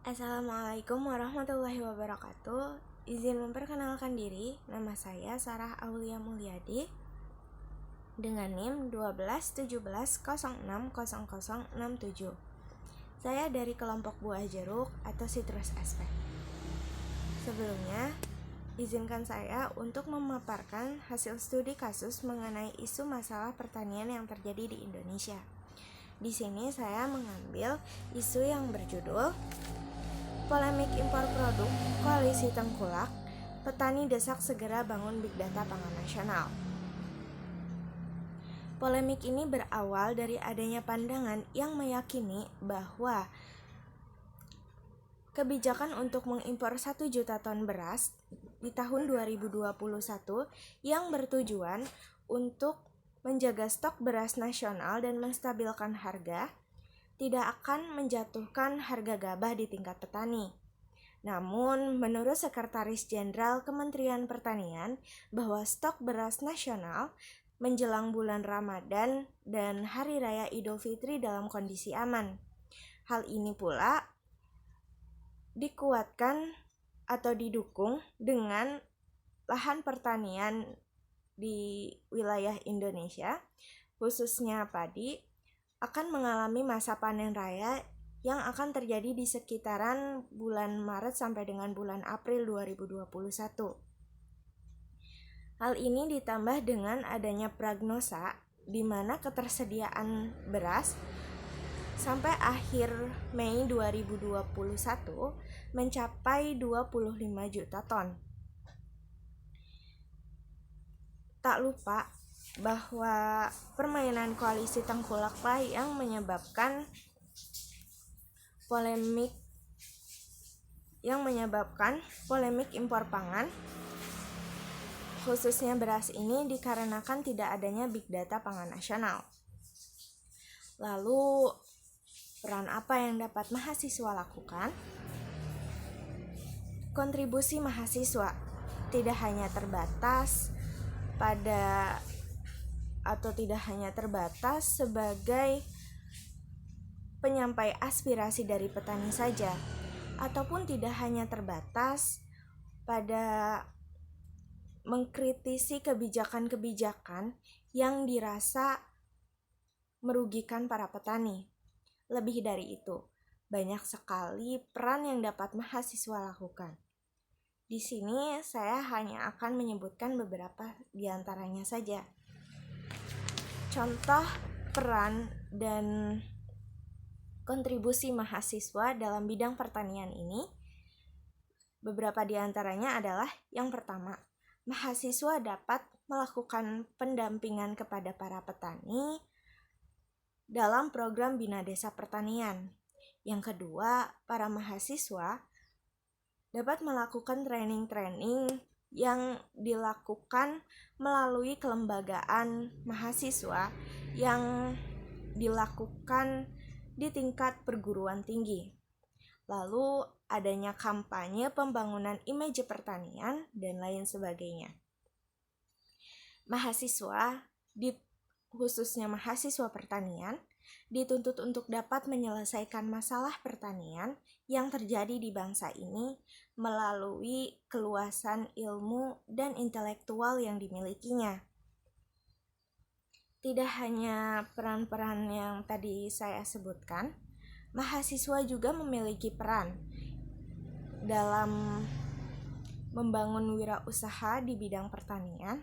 Assalamualaikum warahmatullahi wabarakatuh. Izin memperkenalkan diri, nama saya Sarah Aulia Mulyadi dengan NIM 1217060067. Saya dari kelompok buah jeruk atau Citrus aspek. Sebelumnya, izinkan saya untuk memaparkan hasil studi kasus mengenai isu masalah pertanian yang terjadi di Indonesia. Di sini saya mengambil isu yang berjudul Polemik impor produk, koalisi tengkulak, petani desak segera bangun Big Data Pangan Nasional. Polemik ini berawal dari adanya pandangan yang meyakini bahwa kebijakan untuk mengimpor 1 juta ton beras di tahun 2021 yang bertujuan untuk menjaga stok beras nasional dan menstabilkan harga tidak akan menjatuhkan harga gabah di tingkat petani. Namun, menurut Sekretaris Jenderal Kementerian Pertanian, bahwa stok beras nasional menjelang bulan Ramadan dan Hari Raya Idul Fitri dalam kondisi aman. Hal ini pula dikuatkan atau didukung dengan lahan pertanian di wilayah Indonesia, khususnya padi, akan mengalami masa panen raya yang akan terjadi di sekitaran bulan Maret sampai dengan bulan April 2021. Hal ini ditambah dengan adanya prognosa di mana ketersediaan beras sampai akhir Mei 2021 mencapai 25 juta ton. Tak lupa bahwa permainan koalisi tengkulaklah yang menyebabkan polemik impor pangan, khususnya beras ini dikarenakan tidak adanya Big Data Pangan Nasional. Lalu, peran apa yang dapat mahasiswa lakukan? Kontribusi mahasiswa tidak hanya terbatas sebagai penyampai aspirasi dari petani saja, ataupun tidak hanya terbatas pada mengkritisi kebijakan-kebijakan yang dirasa merugikan para petani. Lebih dari itu, banyak sekali peran yang dapat mahasiswa lakukan. Di sini saya hanya akan menyebutkan beberapa di antaranya saja. Contoh peran dan kontribusi mahasiswa dalam bidang pertanian ini, beberapa di antaranya adalah: yang pertama, mahasiswa dapat melakukan pendampingan kepada para petani dalam program Bina Desa Pertanian. Yang kedua, para mahasiswa dapat melakukan training-training yang dilakukan melalui kelembagaan mahasiswa yang dilakukan di tingkat perguruan tinggi. Lalu adanya kampanye pembangunan image pertanian dan lain sebagainya. Mahasiswa, khususnya mahasiswa pertanian, dituntut untuk dapat menyelesaikan masalah pertanian yang terjadi di bangsa ini melalui keluasan ilmu dan intelektual yang dimilikinya. Tidak hanya peran-peran yang tadi saya sebutkan, mahasiswa juga memiliki peran dalam membangun wirausaha di bidang pertanian,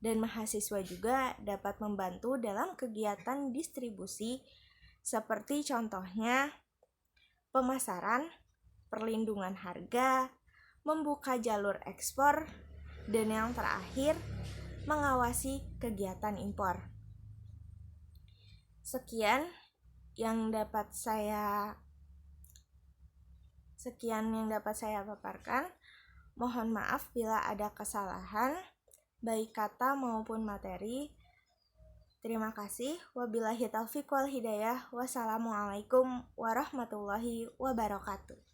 dan mahasiswa juga dapat membantu dalam kegiatan distribusi seperti contohnya pemasaran, perlindungan harga, membuka jalur ekspor, dan yang terakhir, mengawasi kegiatan impor. Sekian yang dapat saya paparkan. Mohon maaf bila ada kesalahan, baik kata maupun materi. Terima kasih. Wabillahi taufiq wal hidayah. Wassalamualaikum warahmatullahi wabarakatuh.